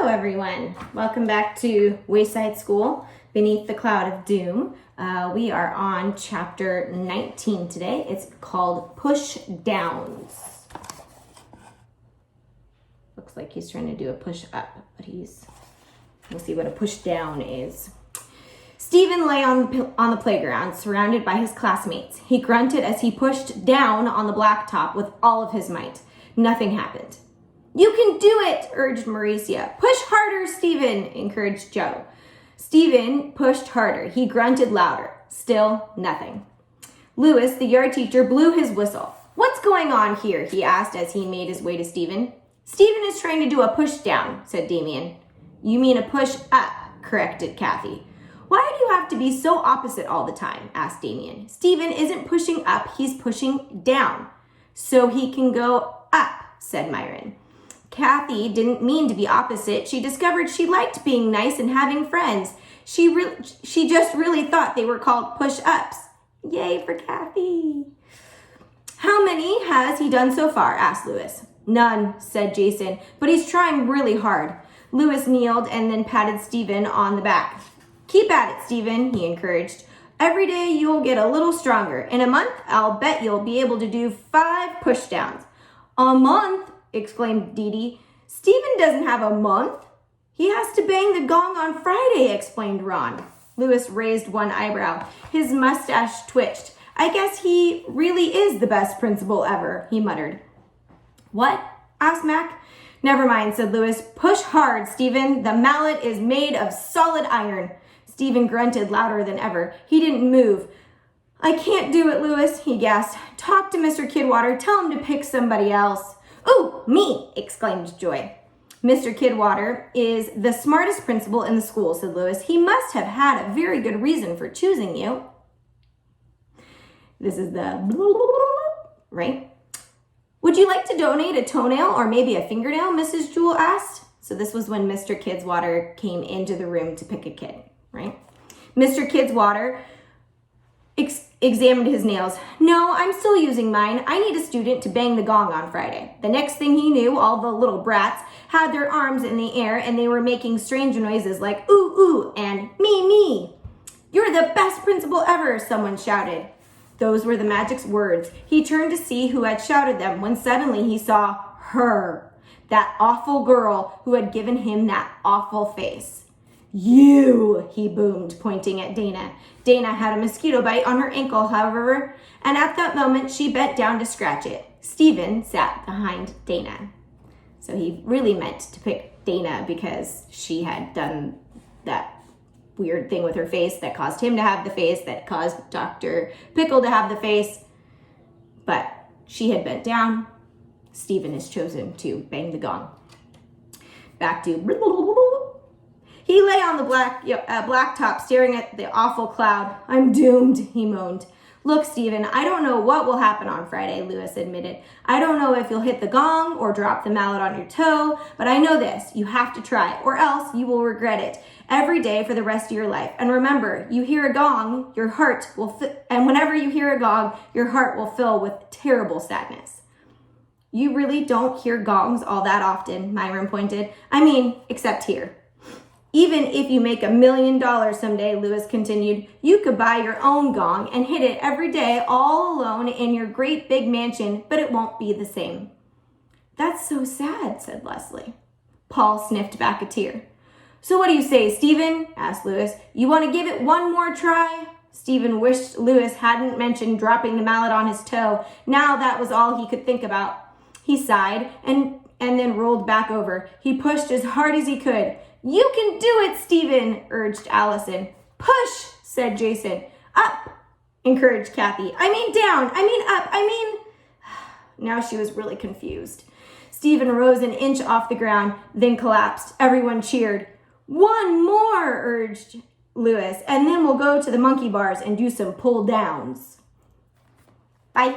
Hello everyone, welcome back to Wayside School, Beneath the Cloud of Doom. We are on chapter 19 today. It's called Push Downs. Looks like he's trying to do a push up, but we'll see what a push down is. Stephen lay on the playground, surrounded by his classmates. He grunted as he pushed down on the blacktop with all of his might. Nothing happened. "You can do it," urged Mauricia. "Push harder, Stephen," encouraged Joe. Stephen pushed harder. He grunted louder. Still nothing. Lewis, the yard teacher, blew his whistle. "What's going on here?" he asked as he made his way to Stephen. "Stephen is trying to do a push down," said Damien. "You mean a push up," corrected Kathy. "Why do you have to be so opposite all the time?" asked Damien. "Stephen isn't pushing up, he's pushing down. So he can go up," said Myron. Kathy didn't mean to be opposite. She discovered she liked being nice and having friends. She just really thought they were called push-ups. Yay for Kathy. "How many has he done so far?" asked Lewis. "None," said Jason, "but he's trying really hard." Lewis kneeled and then patted Stephen on the back. "Keep at it, Stephen," he encouraged. "Every day you'll get a little stronger. In a month, I'll bet you'll be able to do 5 push-downs." "A month?" exclaimed Dee Dee. "Stephen doesn't have a month. He has to bang the gong on Friday," explained Ron. Lewis raised one eyebrow. His mustache twitched. "I guess he really is the best principal ever," he muttered. "What?" asked Mac. "Never mind," said Lewis. "Push hard, Stephen. The mallet is made of solid iron." Stephen grunted louder than ever. He didn't move. "I can't do it, Lewis," he gasped. "Talk to Mr. Kidwater. Tell him to pick somebody else." "Ooh, me!" exclaimed Joy. "Mr. Kidwater is the smartest principal in the school," said Lewis. "He must have had a very good reason for choosing you." This is the right? "Would you like to donate a toenail or maybe a fingernail?" Mrs. Jewell asked. So this was when Mr. Kidswater came into the room to pick a kid, right? Mr. Kidswater examined his nails. "No, I'm still using mine. I need a student to bang the gong on Friday." The next thing he knew, all the little brats had their arms in the air and they were making strange noises like ooh, ooh, and me, me. "You're the best principal ever," someone shouted. Those were the magic's words. He turned to see who had shouted them when suddenly he saw her, that awful girl who had given him that awful face. "You," he boomed, pointing at Dana. Dana had a mosquito bite on her ankle, however, and at that moment she bent down to scratch it. Stephen sat behind Dana. So he really meant to pick Dana because she had done that weird thing with her face that caused him to have the face, that caused Dr. Pickle to have the face. But she had bent down. Stephen has chosen to bang the gong. Back to... He lay on the blacktop staring at the awful cloud. "I'm doomed," he moaned. "Look, Stephen, I don't know what will happen on Friday," Lewis admitted. "I don't know if you'll hit the gong or drop the mallet on your toe, but I know this, you have to try, or else you will regret it every day for the rest of your life. And remember, you hear a gong, your heart will and whenever you hear a gong, your heart will fill with terrible sadness." "You really don't hear gongs all that often," Myron pointed. "I mean, except here." "Even if you make $1 million someday," Lewis continued, "you could buy your own gong and hit it every day all alone in your great big mansion, but it won't be the same." "That's so sad," said Leslie. Paul sniffed back a tear. "So what do you say, Stephen?" asked Lewis. "You want to give it one more try?" Stephen wished Lewis hadn't mentioned dropping the mallet on his toe. Now that was all he could think about. He sighed and then rolled back over. He pushed as hard as he could. "You can do it, Stephen," urged Allison. "Push," said Jason. "Up," encouraged Kathy. "I mean down. I mean up. Now she was really confused. Stephen rose an inch off the ground, then collapsed. Everyone cheered. "One more," urged Lewis, "and then we'll go to the monkey bars and do some pull downs." Bye.